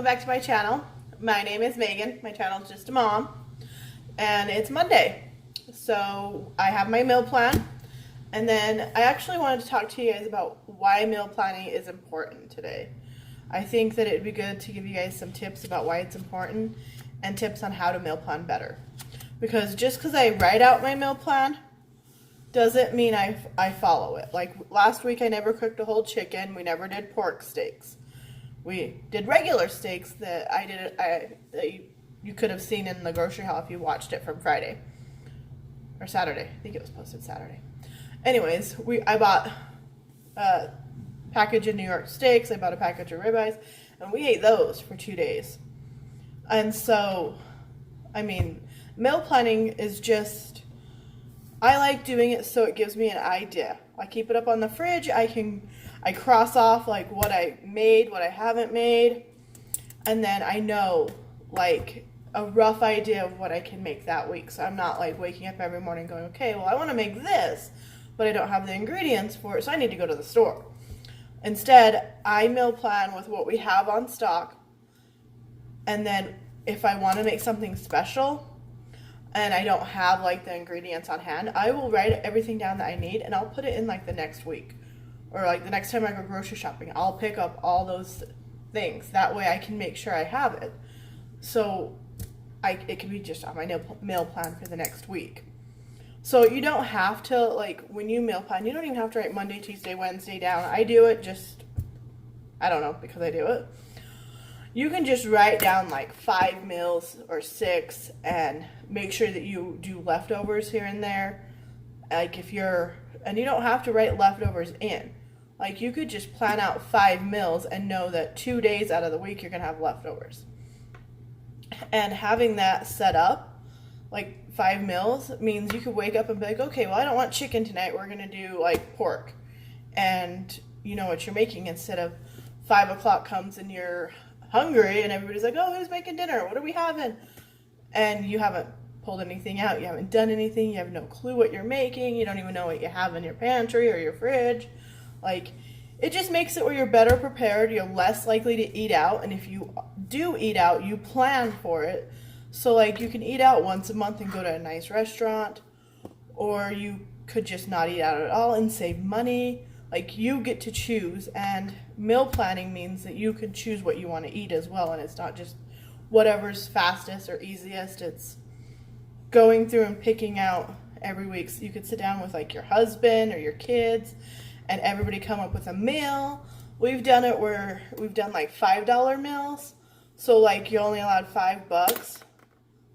back to my channel. My name is Megan. My channel is just a mom. And it's Monday. So I have my meal plan. And then I actually wanted to talk to you guys about why meal planning is important today. I think that it'd be good to give you guys some tips about why it's important and tips on how to meal plan better. Because just because I write out my meal plan doesn't mean I follow it. Like last week I never cooked a whole chicken. We never did pork steaks. We did regular steaks that you could have seen in the grocery haul if you watched it from Friday or Saturday. I think it was posted Saturday. Anyways, I bought a package of New York steaks. I bought a package of ribeyes, and we ate those for 2 days. And so, I mean, meal planning is just, I like doing it so it gives me an idea. I keep it up on the fridge. I cross off like what I made, what I haven't made, and then I know like a rough idea of what I can make that week. So I'm not like waking up every morning going, okay, well I want to make this, but I don't have the ingredients for it, so I need to go to the store. Instead, I meal plan with what we have on stock, and then if I want to make something special and I don't have like the ingredients on hand, I will write everything down that I need and I'll put it in like the next week. Or like the next time I go grocery shopping, I'll pick up all those things. That way I can make sure I have it. So it can be just on my meal plan for the next week. So you don't have to, like, when you meal plan, you don't even have to write Monday, Tuesday, Wednesday down. I do it just, I don't know, because I do it. You can just write down like 5 meals or 6 and make sure that you do leftovers here and there. Like and you don't have to write leftovers in. Like you could just plan out 5 meals and know that 2 days out of the week you're going to have leftovers. And having that set up, like 5 meals, means you could wake up and be like, okay, well I don't want chicken tonight, we're going to do like pork. And you know what you're making, instead of 5 o'clock comes and you're hungry and everybody's like, oh, who's making dinner? What are we having? And you haven't pulled anything out, you haven't done anything, you have no clue what you're making, you don't even know what you have in your pantry or your fridge. Like, it just makes it where you're better prepared, you're less likely to eat out, and if you do eat out, you plan for it. So like you can eat out once a month and go to a nice restaurant, or you could just not eat out at all and save money. Like, you get to choose, and meal planning means that you can choose what you want to eat as well, and it's not just whatever's fastest or easiest. It's going through and picking out every week. So you could sit down with like your husband or your kids and everybody come up with a meal. We've done it where we've done like $5 meals. So like you're only allowed $5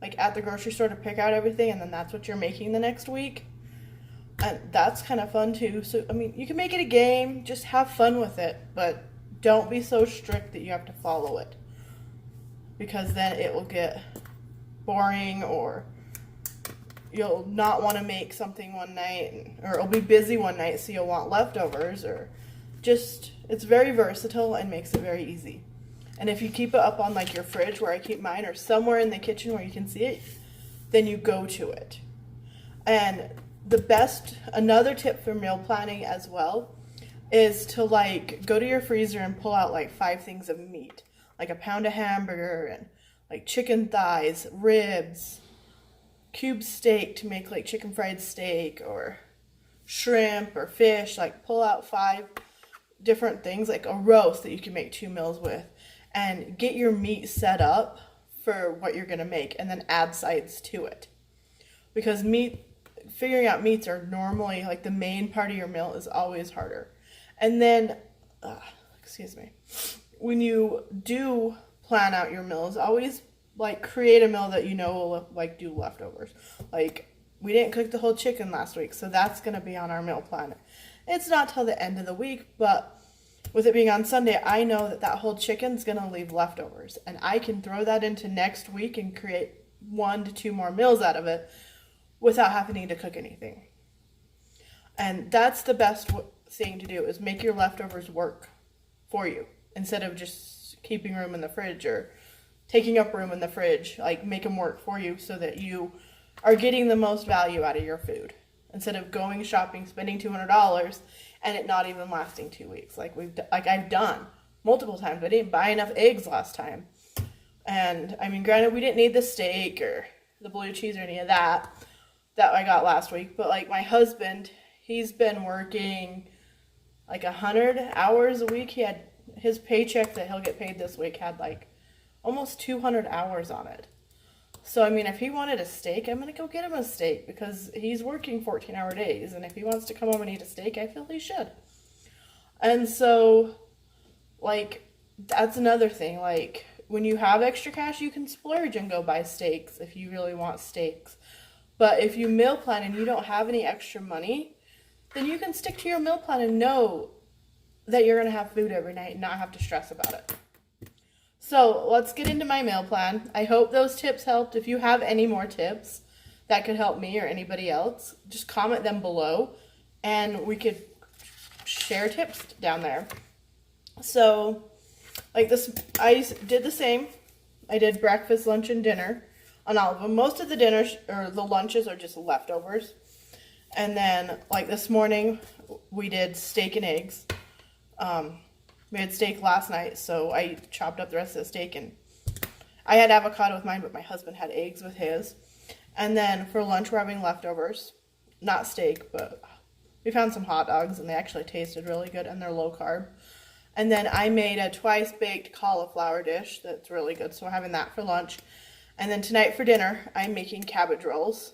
like at the grocery store to pick out everything, and then that's what you're making the next week. And that's kind of fun too. So I mean, you can make it a game, just have fun with it, but don't be so strict that you have to follow it, because then it will get boring, or you'll not want to make something one night, or it'll be busy one night so you'll want leftovers, or just, it's very versatile and makes it very easy. And if you keep it up on like your fridge where I keep mine, or somewhere in the kitchen where you can see it, then you go to it. And another tip for meal planning as well is to like go to your freezer and pull out like 5 things of meat, like a pound of hamburger and like chicken thighs, ribs, cube steak to make like chicken fried steak, or shrimp or fish. Like pull out 5 different things, like a roast that you can make 2 meals with, and get your meat set up for what you're going to make, and then add sides to it. Because figuring out meats are normally like the main part of your meal is always harder. And then when you do plan out your meals, always like create a meal that you know will like do leftovers. Like, we didn't cook the whole chicken last week, so that's going to be on our meal plan. It's not till the end of the week, but with it being on Sunday, I know that whole chicken's going to leave leftovers, and I can throw that into next week and create 1 to 2 more meals out of it without having to cook anything. And that's the best thing to do, is make your leftovers work for you instead of just keeping room in the fridge or taking up room in the fridge. Like, make them work for you so that you are getting the most value out of your food, instead of going shopping, spending $200 and it not even lasting 2 weeks. Like I've done multiple times. I didn't buy enough eggs last time. And I mean, granted, we didn't need the steak or the blue cheese or any of that I got last week. But like my husband, he's been working like 100 hours a week. He had his paycheck that he'll get paid this week had like almost 200 hours on it. So I mean, if he wanted a steak, I'm gonna go get him a steak because he's working 14-hour days, and if he wants to come home and eat a steak, I feel he should. And so, like, that's another thing. Like, when you have extra cash, you can splurge and go buy steaks if you really want steaks. But if you meal plan and you don't have any extra money, then you can stick to your meal plan and know that you're going to have food every night and not have to stress about it. So let's get into my meal plan. I hope those tips helped. If you have any more tips that could help me or anybody else, just comment them below and we could share tips down there. So like this, I did the same. I did breakfast, lunch, and dinner on all of them. Most of the dinners or the lunches are just leftovers. And then like this morning we did steak and eggs. We had steak last night, so I chopped up the rest of the steak, and I had avocado with mine, but my husband had eggs with his. And then for lunch we're having leftovers. Not steak, but we found some hot dogs and they actually tasted really good and they're low carb. And then I made a twice baked cauliflower dish that's really good, so we're having that for lunch. And then tonight for dinner, I'm making cabbage rolls.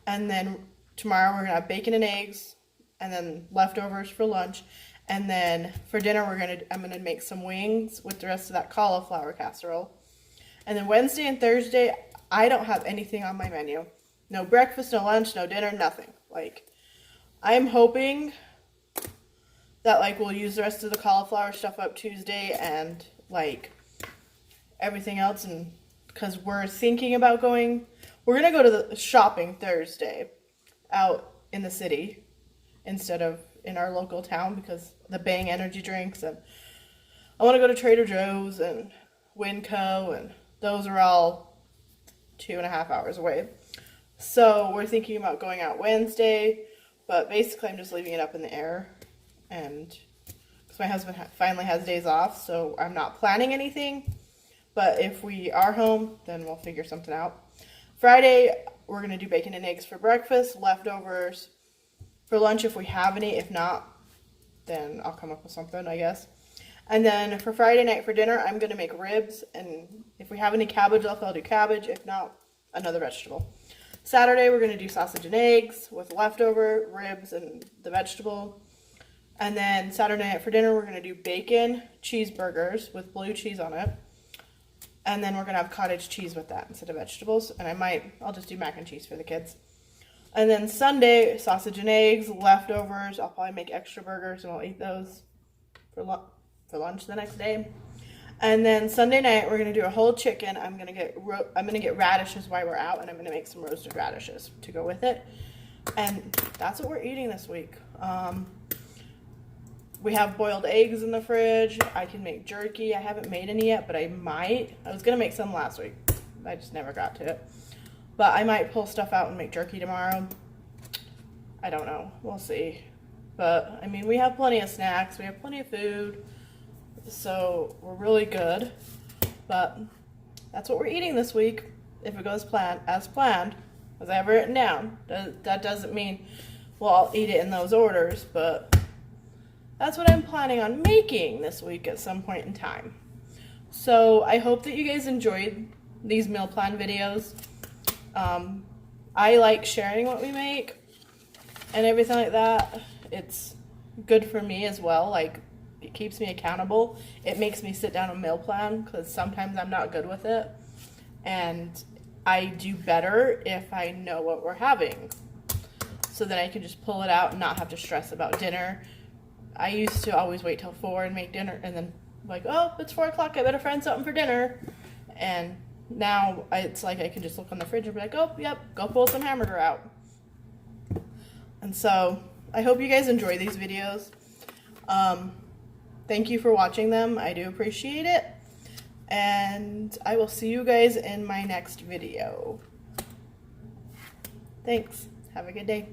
And then tomorrow we're gonna have bacon and eggs, and then leftovers for lunch. And then for dinner I'm gonna make some wings with the rest of that cauliflower casserole. And then Wednesday and Thursday, I don't have anything on my menu. No breakfast, no lunch, no dinner, nothing. Like, I'm hoping that like we'll use the rest of the cauliflower stuff up Tuesday and like everything else, and because we're thinking about we're gonna go to the shopping Thursday out in the city instead of in our local town because the Bang energy drinks, and I want to go to Trader Joe's and Winco, and those are all 2.5 hours away. So we're thinking about going out Wednesday, but basically I'm just leaving it up in the air. And because my husband finally has days off, so I'm not planning anything. But if we are home, then we'll figure something out. Friday, we're going to do bacon and eggs for breakfast, leftovers for lunch if we have any. If not, then I'll come up with something, I guess. And then for Friday night for dinner, I'm going to make ribs. And if we have any cabbage left, I'll do cabbage. If not, another vegetable. Saturday, we're going to do sausage and eggs with leftover ribs and the vegetable. And then Saturday night for dinner, we're going to do bacon cheeseburgers with blue cheese on it. And then we're going to have cottage cheese with that instead of vegetables. And I'll just do mac and cheese for the kids. And then Sunday, sausage and eggs, leftovers. I'll probably make extra burgers and I'll eat those for lunch the next day. And then Sunday night, we're going to do a whole chicken. I'm going to get radishes while we're out, and I'm going to make some roasted radishes to go with it. And that's what we're eating this week. We have boiled eggs in the fridge. I can make jerky. I haven't made any yet, but I might. I was going to make some last week. I just never got to it. But I might pull stuff out and make jerky tomorrow. I don't know. We'll see. But, I mean, we have plenty of snacks. We have plenty of food. So, we're really good. But that's what we're eating this week. If it goes as planned, as I have written down. That doesn't mean, well, I'll eat it in those orders, but that's what I'm planning on making this week at some point in time. So I hope that you guys enjoyed these meal plan videos. I like sharing what we make and everything like that. It's good for me as well. Like, it keeps me accountable. It makes me sit down and meal plan because sometimes I'm not good with it. And I do better if I know what we're having. So then I can just pull it out and not have to stress about dinner. I used to always wait till 4 and make dinner, and then like, oh, it's 4 o'clock, I better find something for dinner. And now it's like I can just look on the fridge and be like, oh, yep, go pull some hamburger out. And so I hope you guys enjoy these videos. Thank you for watching them. I do appreciate it. And I will see you guys in my next video. Thanks. Have a good day.